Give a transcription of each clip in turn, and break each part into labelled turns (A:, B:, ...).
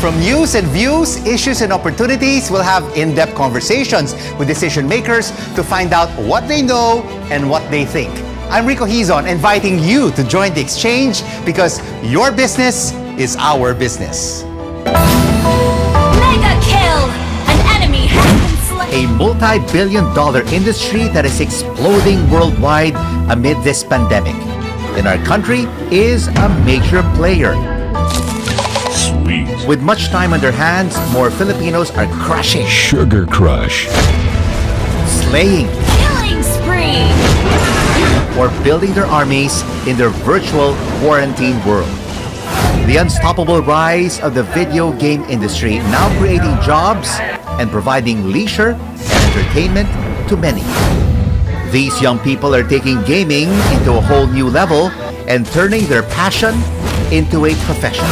A: From news and views, issues and opportunities, we'll have in-depth conversations with decision makers to find out what they know and what they think. I'm Rico Hizon, inviting you to join the exchange because your business is our business.
B: Mega kill! An enemy has been slain!
A: A multi-billion-dollar industry that is exploding worldwide amid this pandemic. And our country is a major player.
C: Sweet.
A: With much time on their hands, more Filipinos are crushing,
C: Sugar Crush.
A: slaying,
B: Killing spree!
A: or building their armies in their virtual quarantine world. The unstoppable rise of the video game industry, now creating jobs and providing leisure and entertainment to many. These young people are taking gaming into a whole new level and turning their passion into a profession,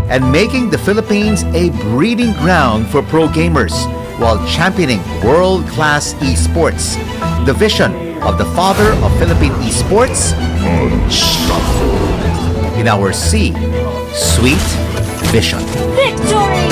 A: and making the Philippines a breeding ground for pro gamers while championing world-class esports. The vision of the father of Philippine esports, in our C-Suite vision.
B: Victory!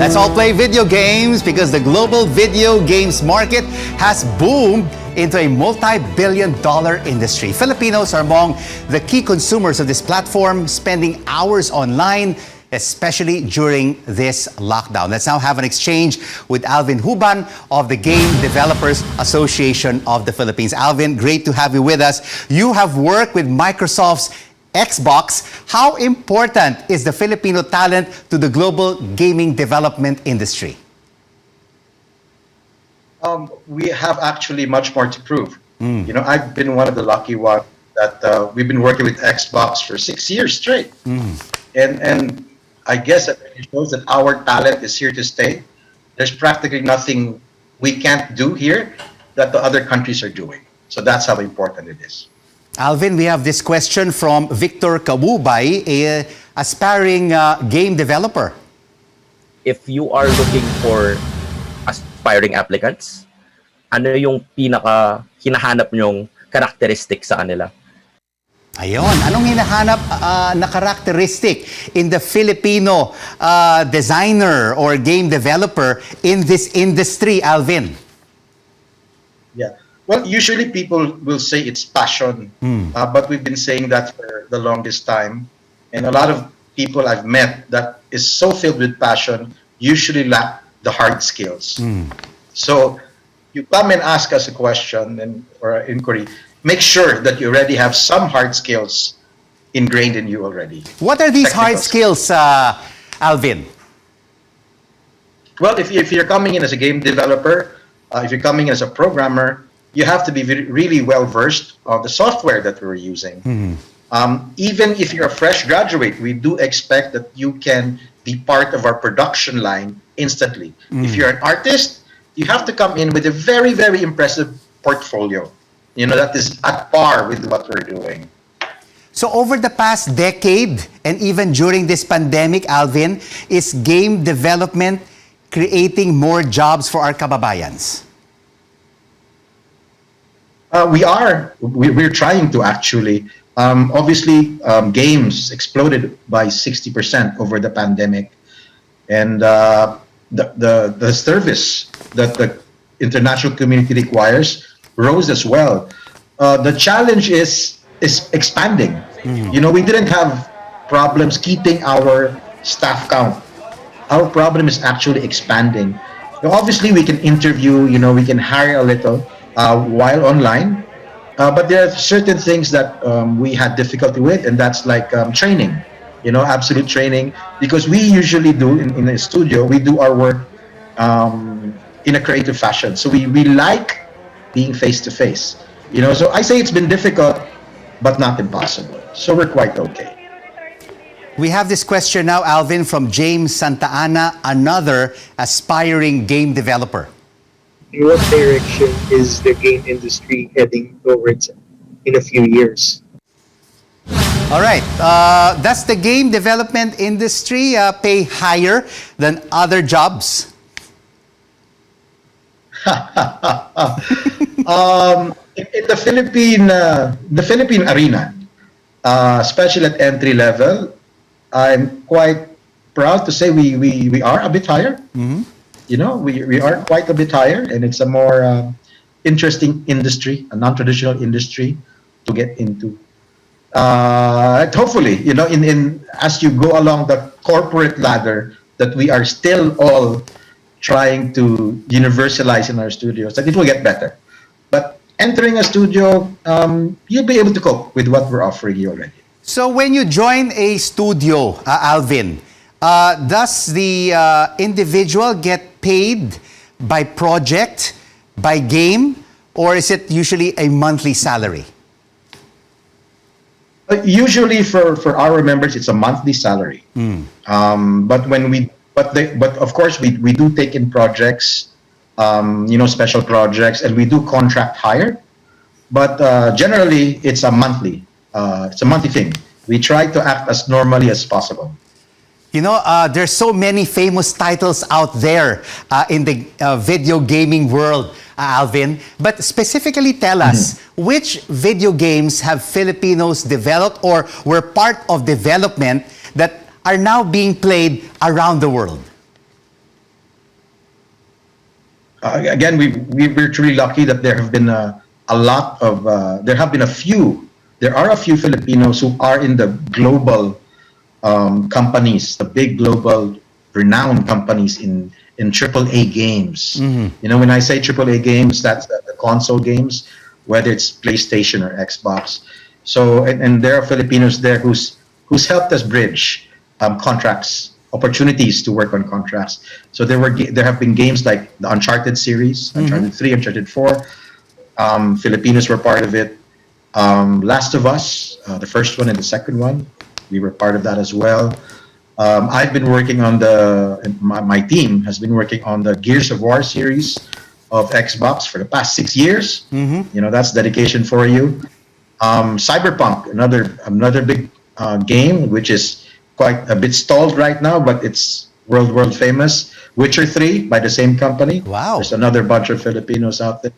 A: Let's all play video games because the global video games market has boomed into a multi-billion-dollar industry. Filipinos are among the key consumers of this platform, spending hours online, especially during this lockdown. Let's now have an exchange with Alvin Huban of the Game Developers Association of the Philippines. Alvin, great to have you with us. You have worked with Microsoft's Xbox. How important is the Filipino talent to the global gaming development industry?
D: We have actually much more to prove. You know, I've been one of the lucky ones that we've been working with Xbox for 6 years straight. And I guess that it shows that our talent is here to stay. There's practically nothing we can't do here that the other countries are doing. So that's how important it is.
A: Alvin, we have this question from Victor Kawubay, a aspiring game developer.
E: If you are looking for aspiring applicants, ano yung pinaka hinahanap nyong characteristic sa kanila?
A: Ayon, anong hinahanap na characteristic in the Filipino designer or game developer in this industry, Alvin?
D: Yeah. Well, usually people will say it's passion, but we've been saying that for the longest time. And a lot of people I've met that is so filled with passion usually lack the hard skills. So you come and ask us a question or an inquiry, make sure that you already have some hard skills ingrained in you already.
A: What are these hard
D: Technical
A: skills, Alvin?
D: Well, if you're coming in as a game developer, if you're coming in as a programmer, you have to be really well versed on the software that we're using. Even if you're a fresh graduate, we do expect that you can be part of our production line instantly. If you're an artist, you have to come in with a very, very impressive portfolio. You know, that is at par with what we're doing.
A: So over the past decade and even during this pandemic, Alvin, is game development creating more jobs for our kababayans?
D: We're trying to actually. Obviously, games exploded by 60% over the pandemic, and the service that the international community requires rose as well. The challenge is expanding. You know, we didn't have problems keeping our staff count. Our problem is actually expanding. Now, obviously, we can interview. You know, we can hire a little while online. But there are certain things that we had difficulty with, and that's like training, you know, absolute training. Because we usually do in a studio, we do our work in a creative fashion. So we like being face to face, you know. So I say it's been difficult, but not impossible. So we're quite okay.
A: We have this question now, Alvin, from James Santa Ana, another aspiring game developer.
F: In what direction is the game industry heading towards in a few years?
A: All right. Does the game development industry pay higher than other jobs?
D: In the Philippine arena, especially at entry level, I'm quite proud to say we are a bit higher. You know, we are quite a bit higher, and it's a more interesting industry, a non-traditional industry to get into. And hopefully, you know, in as you go along the corporate ladder, that we are still all trying to universalize in our studios, that it will get better. But entering a studio, you'll be able to cope with what we're offering you already.
A: So when you join a studio, Alvin, does the individual get paid by project, by game, or is it usually a monthly salary?
D: Usually for our members, it's a monthly salary. But of course we do take in projects, you know, special projects, and we do contract hire. But generally, it's a monthly thing. We try to act as normally as possible.
A: You know, there's so many famous titles out there in the video gaming world, Alvin. But specifically tell us, which video games have Filipinos developed or were part of development that are now being played around the world?
D: Again, we're truly lucky that there have been there are a few Filipinos who are in the global companies, the big global renowned companies in AAA games. You know, when I say AAA games, that's the console games, whether it's PlayStation or Xbox. So, and there are Filipinos there who's helped us bridge contracts, opportunities to work on contracts. So there have been games like the Uncharted series, Uncharted 3, Uncharted 4. Filipinos were part of it. Last of Us, the first one and the second one, we were part of that as well. I've been working on my team has been working on the Gears of War series of Xbox for the past 6 years. You know, that's dedication for you. Cyberpunk, another big game, which is quite a bit stalled right now, but it's world famous. Witcher 3 by the same company.
A: Wow.
D: There's another bunch of Filipinos out there.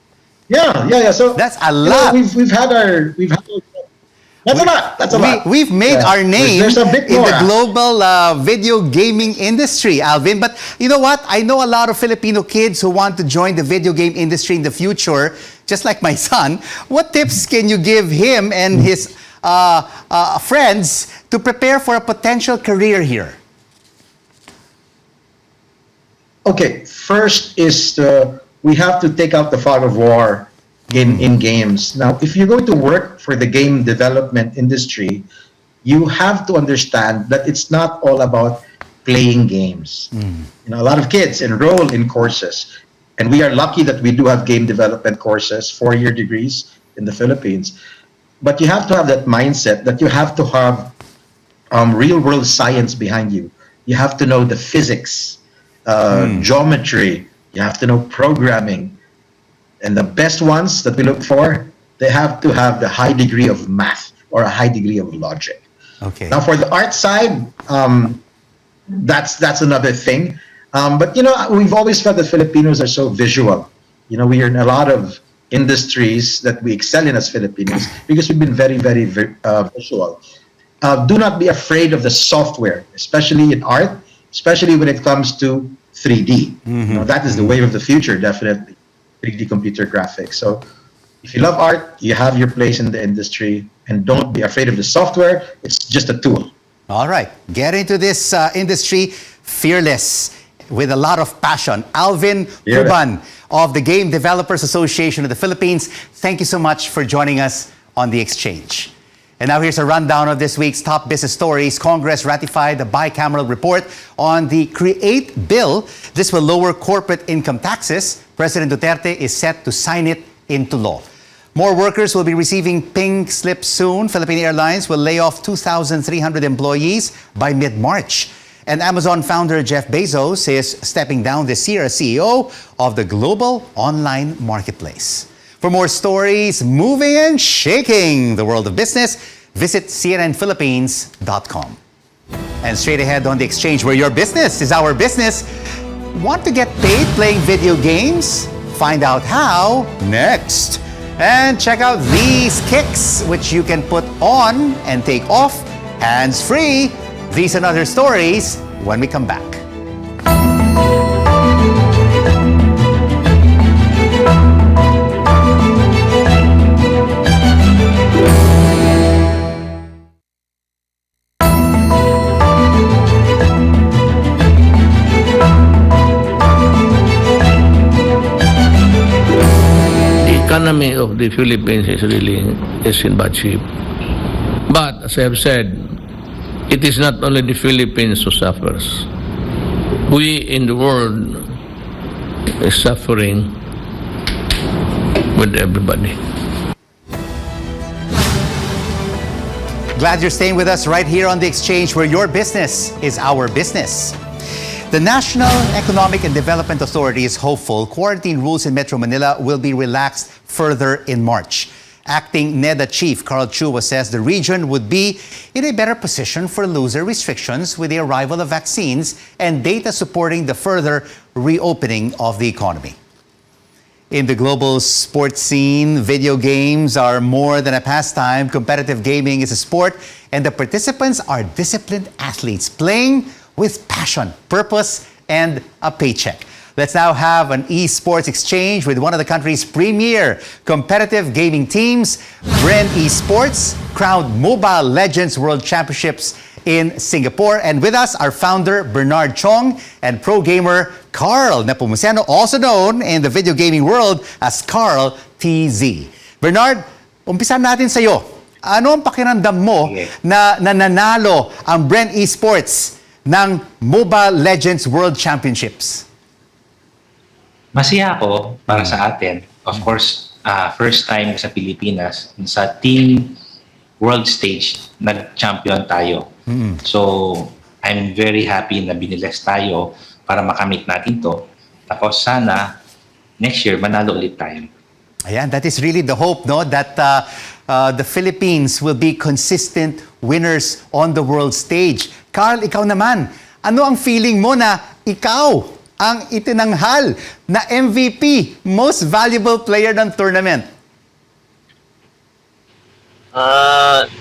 D: Yeah. So
A: That's a lot.
D: You know, we've had that's a lot.
A: We've made our name
D: There's a bit
A: in
D: more.
A: the global video gaming industry, Alvin. But you know what? I know a lot of Filipino kids who want to join the video game industry in the future, just like my son. What tips can you give him and his friends to prepare for a potential career here?
D: Okay, first is we have to take out the fog of war in games. Now, if you're going to work for the game development industry, you have to understand that it's not all about playing games. You know, a lot of kids enroll in courses, and we are lucky that we do have game development courses, 4-year degrees in the Philippines. But you have to have that mindset that you have to have real-world science behind you. You have to know the physics, geometry. You have to know programming. And the best ones that we look for, they have to have the high degree of math or a high degree of logic.
A: Okay.
D: Now, for the art side, that's another thing. But, you know, we've always felt that Filipinos are so visual. You know, we are in a lot of industries that we excel in as Filipinos because we've been very visual. Do not be afraid of the software, especially in art, especially when it comes to 3D. You know, that is the wave of the future, definitely. 3D computer graphics. So if you love art, you have your place in the industry, and don't be afraid of the software. It's just a tool.
A: All right. Get into this industry fearless with a lot of passion. Alvin Cuban of the Game Developers Association of the Philippines, thank you so much for joining us on The Exchange. And now here's a rundown of this week's top business stories. Congress ratified the bicameral report on the CREATE bill. This will lower corporate income taxes. President Duterte is set to sign it into law. More workers will be receiving pink slips soon. Philippine Airlines will lay off 2,300 employees by mid-March. And Amazon founder Jeff Bezos is stepping down this year as CEO of the global online marketplace. For more stories moving and shaking the world of business, visit cnnphilippines.com. And straight ahead on The Exchange, where your business is our business. Want to get paid playing video games? find out how next. And check out these kicks, which you can put on and take off hands-free. These and other stories when we come back.
G: Economy of the Philippines is in bad shape. But as I have said, it is not only the Philippines who suffers. We in the world is suffering with everybody.
A: Glad you're staying with us right here on The Exchange, where your business is our business. The National Economic and Development Authority is hopeful quarantine rules in Metro Manila will be relaxed further in March. Acting NEDA Chief Carl Chua says the region would be in a better position for looser restrictions with the arrival of vaccines and data supporting the further reopening of the economy. In the global sports scene, video games are more than a pastime. Competitive gaming is a sport, and the participants are disciplined athletes playing with passion, purpose, and a paycheck. Let's now have an esports exchange with one of the country's premier competitive gaming teams. Bren Esports crowned Mobile Legends World Championships in Singapore. And with us, our founder, Bernard Chong, and pro gamer Carl Nepomuceno, also known in the video gaming world as Carl TZ. Bernard, umpisan natin sa iyo. Ano ang pakiramdam mo na nananalo ang Bren Esports ng Mobile Legends World Championships?
H: Masaya ako para sa atin. Of course, first time sa Pilipinas, sa team world stage, nag-champion tayo. So, I'm very happy na biniles tayo para makamit natin to. Tapos sana, next year, manalo ulit tayo.
A: Ayan, that is really the hope, no? That the Philippines will be consistent winners on the world stage. Carl, ikaw naman, ano ang feeling mo na ikaw ang itinanghal na MVP, Most Valuable Player ng tournament?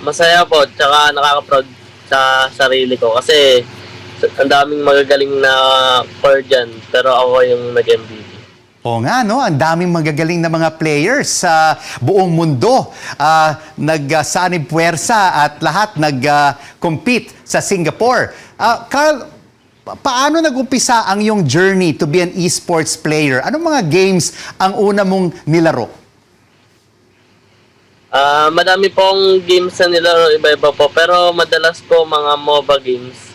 I: Masaya po, tsaka nakaka-proud sa sarili ko kasi ang daming magagaling na player dyan, pero ako yung nag-MVP.
A: Oo nga, no? Ang daming magagaling na mga players sa buong mundo. Nagsanib puwersa at lahat nag-compete sa Singapore. Carl, paano nag-umpisa ang iyong journey to be an esports player? Anong mga games ang una mong nilaro?
I: Madami pong games na nilaro, iba-iba po. Pero madalas po mga MOBA games.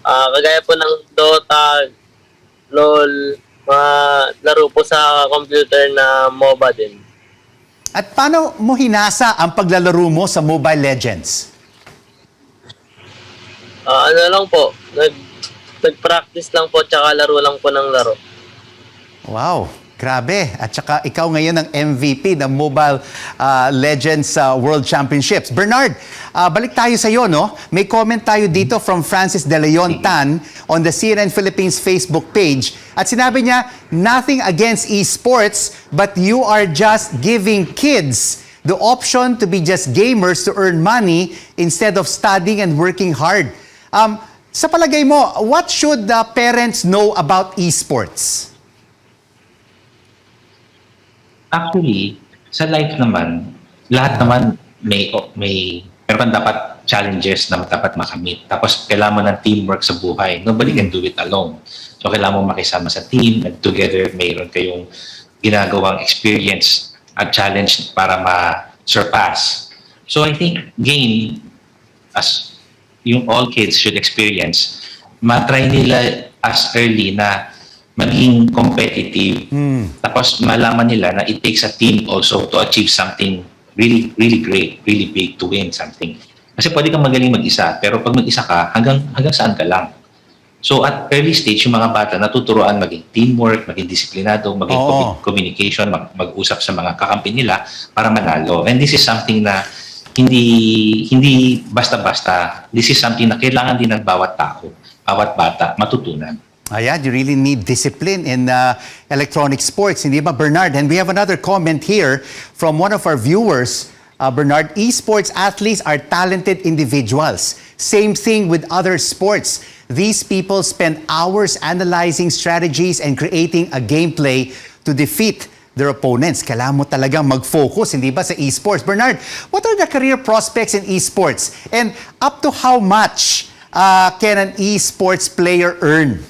I: Kagaya po ng Dota, LOL, mga laro po sa computer na MOBA din.
A: At paano mo hinasa ang paglalaro mo sa Mobile Legends?
I: Ano lang po, nag-practice lang po, tsaka laro lang po ng laro.
A: Wow, grabe. At saka ikaw ngayon ang MVP ng Mobile Legends World Championships. Bernard, balik tayo sa iyo, no? May comment tayo dito from Francis De Leon Tan on the CNN Philippines Facebook page. At sinabi niya, nothing against esports, but you are just giving kids the option to be just gamers to earn money instead of studying and working hard. Sa palagay mo, what should the parents know about esports?
H: Actually, sa life naman, lahat naman meron dapat challenges na dapat makamit. Tapos kailangan mo ng teamwork sa buhay. Nobody can do it alone. So kailangan mo makisama sa team, and together mayroon kayong ginagawang experience at challenge para ma-surpass. So I think game, as yung all kids should experience, matry nila as early na maging competitive. Tapos malaman nila na it takes a team also to achieve something really, really great, really big to win something. Kasi pwede kang magaling mag-isa, pero pag mag-isa ka, hanggang saan ka lang. So at early stage, yung mga bata natuturuan maging teamwork, maging disiplinado, maging communication, mag-usap sa mga kakampi nila para manalo. And this is something na hindi basta-basta. This is something na kailangan din ng bawat tao, bawat bata matutunan.
A: Ayan, you really need discipline in electronic sports, hindi ba, Bernard? And we have another comment here from one of our viewers. Bernard, esports athletes are talented individuals. Same thing with other sports. These people spend hours analyzing strategies and creating a gameplay to defeat their opponents. Kailangan mo talagang mag-focus, hindi ba, sa esports? Bernard, what are the career prospects in esports? And up to how much can an esports player earn?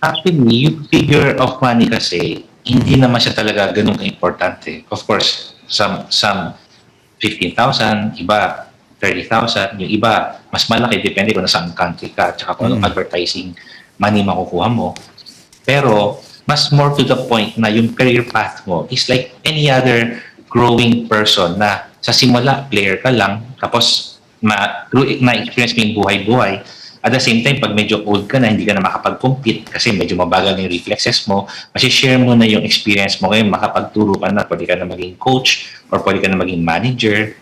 H: Actually, yung figure of money kasi, hindi naman siya talaga ganun ka-importante. Of course, some 15,000, iba 30,000, yung iba mas malaki, depende kung nasaan country ka, tsaka kung anong advertising money makukuha mo. Pero, mas more to the point na yung career path mo is like any other growing person na sa simula, player ka lang, tapos na-experience mo yung buhay-buhay. At the same time, pag medyo old ka na, hindi ka na makapag-compete kasi medyo mabagal na yung reflexes mo, share mo na yung experience mo ngayon, makapagturo ka na, pwede ka na maging coach or pwede ka na maging manager.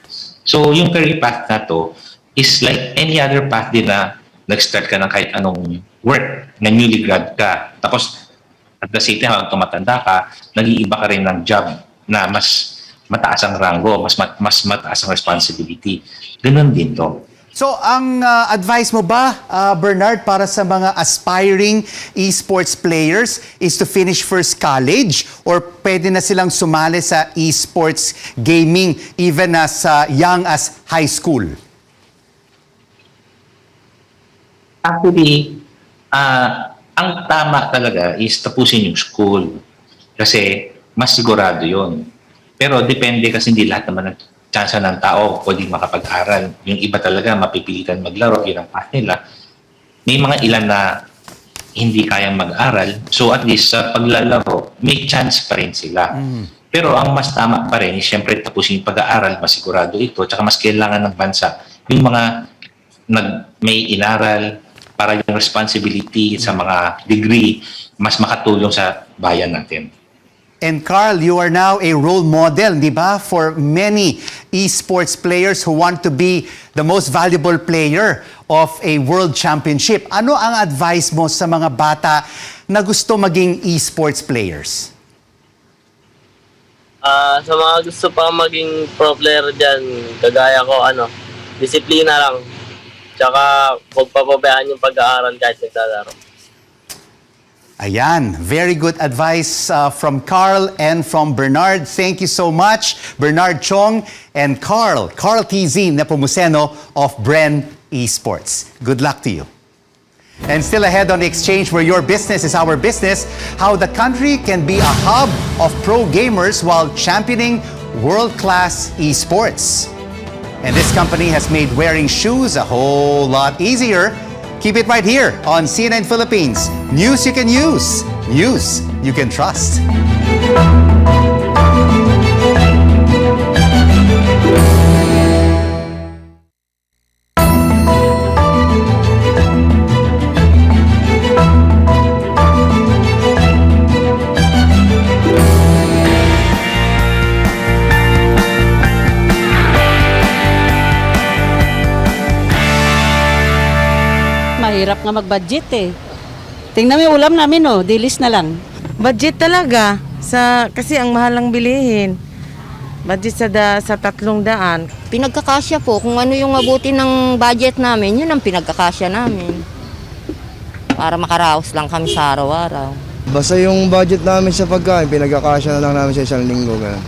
H: So, yung career path na to is like any other path din na nag-start ka ng kahit anong work, na newly grad ka. Tapos, at the same time, habang tumatanda ka, nag-iiba ka rin ng job na mas mataas ang rango, mas mataas ang responsibility. Ganun din to.
A: So, ang advice mo ba, Bernard, para sa mga aspiring esports players is to finish first college or pwede na silang sumali sa esports gaming even as young as high school?
H: Actually, ang tama talaga is tapusin yung school kasi mas sigurado yun. Pero depende kasi hindi lahat naman ng chance ng tao pwedeng makapag-aral. Yung iba talaga mapipilitan maglaro, yun ang path nila. May mga ilan na hindi kayang mag-aral, so at least sa paglalaro, may chance pa rin sila. Pero ang mas tama pa rin is syempre tapusin yung pag-aaral, masigurado ito, tsaka mas kailangan ng bansa yung mga may inaral para yung responsibility sa mga degree mas makatulong sa bayan natin.
A: And Carl, you are now a role model, di ba, for many esports players who want to be the most valuable player of a world championship. Ano ang advice mo sa mga bata na gusto maging esports players?
I: Sa mga gusto pa maging pro player dyan, kagaya ko, disiplina lang. Tsaka huwag papabayaan yung pag-aaral kahit naglalaro.
A: Ayan, very good advice from Carl and from Bernard. Thank you so much, Bernard Chong and Carl Hizon Nepomuceno of Bren Esports. Good luck to you. And still ahead on the exchange where your business is our business, how the country can be a hub of pro gamers while championing world-class esports. And this company has made wearing shoes a whole lot easier. Keep it right here on CNN Philippines. News you can use, news you can trust.
J: Mahirap nga mag-budget eh. Tingnan mo yung ulam namin, dilis na lang.
K: Budget talaga. Kasi ang mahal lang bilihin. Budget sa 300.
L: Pinagkakasya po. Kung ano yung mabuti ng budget namin, yun ang pinagkakasya namin. Para makaraos lang kami sa araw-araw.
M: Basta yung budget namin sa pagkain, pinagkakasya na lang namin sa isang linggo. Ganun.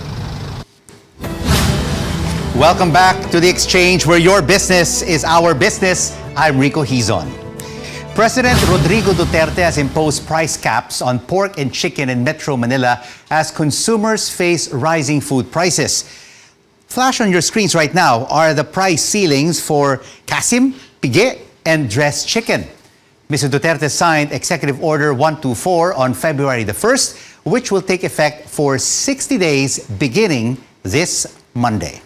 A: Welcome back to The Exchange where your business is our business. I'm Rico Hizon. President Rodrigo Duterte has imposed price caps on pork and chicken in Metro Manila as consumers face rising food prices. Flash on your screens right now are the price ceilings for kasim, pige, and dressed chicken. Mr. Duterte signed Executive Order 124 on February the 1st, which will take effect for 60 days beginning this Monday.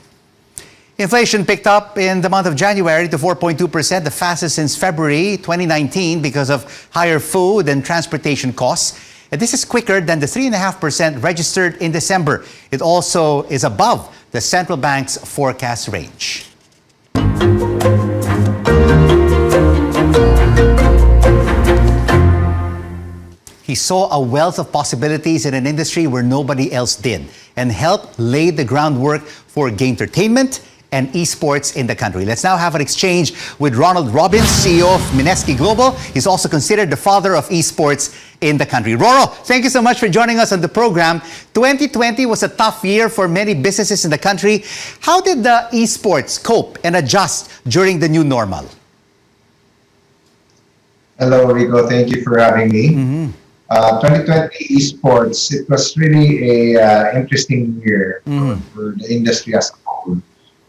A: Inflation picked up in the month of January to 4.2%, the fastest since February 2019 because of higher food and transportation costs. And this is quicker than the 3.5% registered in December. It also is above the central bank's forecast range. He saw a wealth of possibilities in an industry where nobody else did and helped lay the groundwork for gametainment and esports in the country. Let's now have an exchange with Ronald Robbins, CEO of Mineski Global. He's also considered the father of esports in the country. Roro, thank you so much for joining us on the program. 2020 was a tough year for many businesses in the country. How did the esports cope and adjust during the new normal?
N: Hello, Rico. Thank you for having me. 2020 esports, it was really a interesting year for the industry as a whole.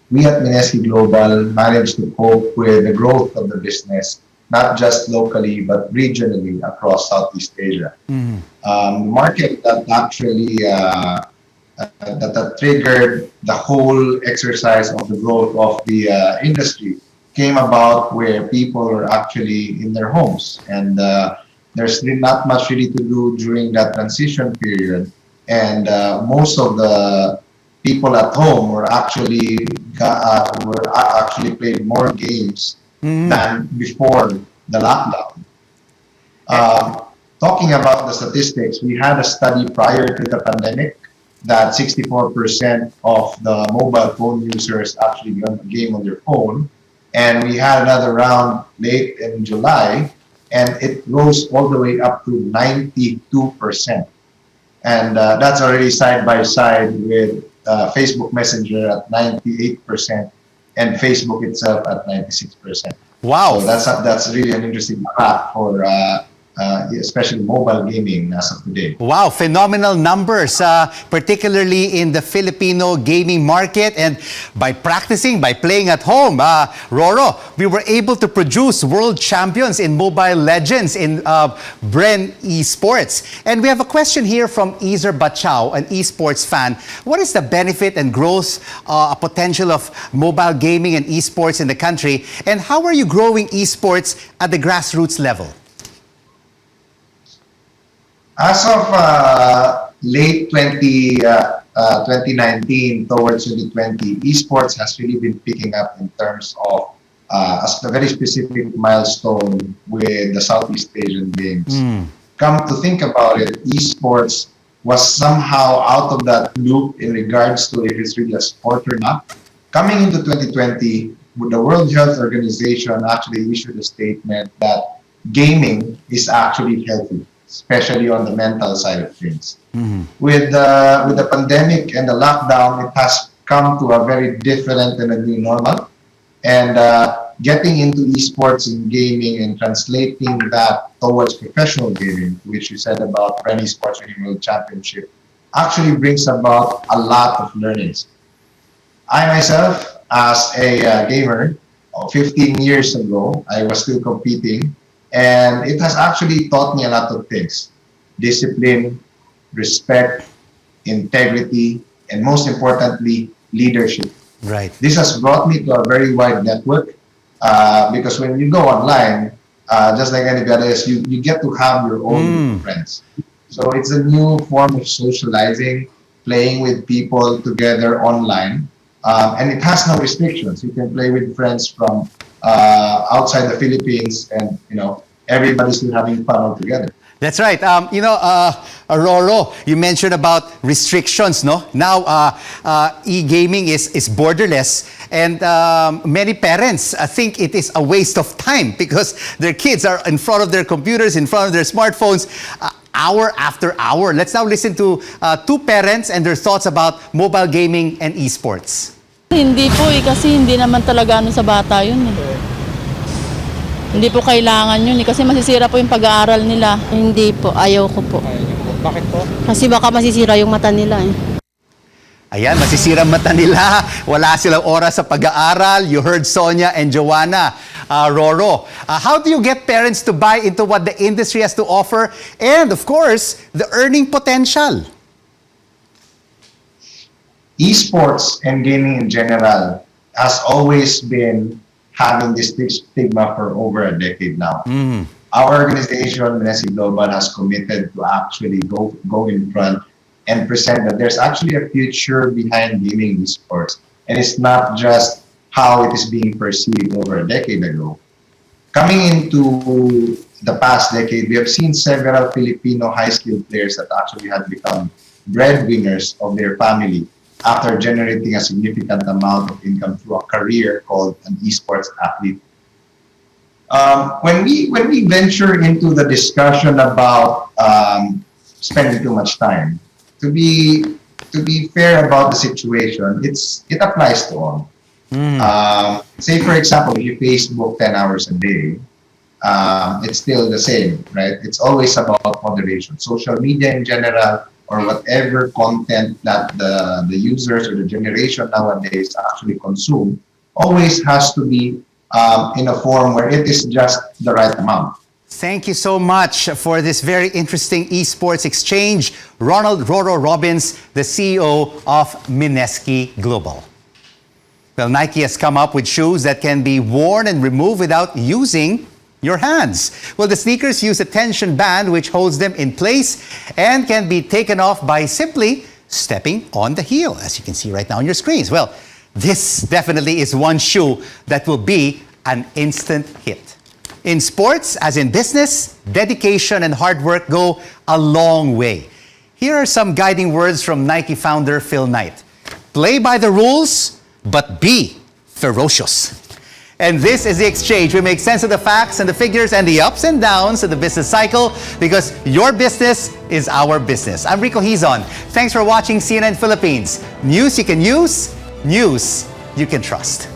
N: We at Mineski Global managed to cope with the growth of the business, not just locally, but regionally across Southeast Asia. Market that actually that triggered the whole exercise of the growth of the industry came about where people were actually in their homes, and there's really not much really to do during that transition period, and most of the people at home were actually played more games than before the lockdown. Talking about the statistics, we had a study prior to the pandemic that 64% of the mobile phone users actually game on their phone, and we had another round late in July, and it rose all the way up to 92%. And that's already side by side with Facebook Messenger at 98% and Facebook itself at 96%.
A: Wow.
N: So that's really an interesting fact for especially mobile gaming as of today.
A: Wow, phenomenal numbers, particularly in the Filipino gaming market. And by practicing, by playing at home, Roro, we were able to produce world champions in Mobile Legends in Bren Esports. And we have a question here from Izer Bachao, an esports fan. What is the benefit and growth potential of mobile gaming and esports in the country? And how are you growing esports at the grassroots level?
N: As of late 2019 towards 2020, esports has really been picking up in terms of a very specific milestone with the Southeast Asian Games. Come to think about it, esports was somehow out of that loop in regards to if it's really a sport or not. Coming into 2020, the World Health Organization actually issued a statement that gaming is actually healthy, especially on the mental side of things. With the pandemic and the lockdown, it has come to a very different and a new normal. And getting into esports and gaming and translating that towards professional gaming, which you said about Bren Esports World Championship, actually brings about a lot of learnings. I myself, as a gamer, 15 years ago, I was still competing. And it has actually taught me a lot of things: discipline, respect, integrity, and most importantly, leadership.
A: Right.
N: This has brought me to a very wide network because when you go online, just like anybody else, you get to have your own friends. So it's a new form of socializing, playing with people together online. And it has no restrictions. You can play with friends from outside the Philippines, and everybody's still having fun all together.
A: That's right. Roro, you mentioned about restrictions, no? Now, e-gaming is borderless, and many parents think it is a waste of time because their kids are in front of their computers, in front of their smartphones, hour after hour. Let's now listen to two parents and their thoughts about mobile gaming and esports.
J: Hindi po kasi hindi naman talaga sa bata yun Hindi po kailangan yun kasi masisira po yung pag-aaral nila.
K: Hindi po, ayaw ko po.
J: Bakit po?
K: Kasi baka masisira yung mata nila
A: Ayan, masisira mata nila. Wala silang oras sa pag-aaral. You heard Sonia and Joanna. Roro, how do you get parents to buy into what the industry has to offer? And of course, the earning potential.
N: Esports and gaming in general has always been having this stigma for over a decade now. Our organization, Mineski Global, has committed to actually go in front and present that there's actually a future behind gaming esports. And it's not just how it is being perceived over a decade ago. Coming into the past decade, we have seen several Filipino high-skilled players that actually had become breadwinners of their family after generating a significant amount of income through a career called an esports athlete. When we venture into the discussion about spending too much time, to be fair about the situation, it applies to all. Say for example, if you Facebook 10 hours a day, it's still the same, right? It's always about moderation. Social media in general, or whatever content that the users or the generation nowadays actually consume, always has to be in a form where it is just the right amount.
A: Thank you so much for this very interesting esports exchange. Ronald Roro Robbins, the CEO of Mineski Global. Well, Nike has come up with shoes that can be worn and removed without using your hands. Well, the sneakers use a tension band which holds them in place and can be taken off by simply stepping on the heel, as you can see right now on your screens. Well, this definitely is one shoe that will be an instant hit. In sports, as in business, dedication and hard work go a long way. Here are some guiding words from Nike founder Phil Knight. Play by the rules, but be ferocious. And this is the exchange. We make sense of the facts and the figures and the ups and downs of the business cycle, because your business is our business. I'm Rico Hizon. Thanks for watching CNN Philippines. News you can use, news you can trust.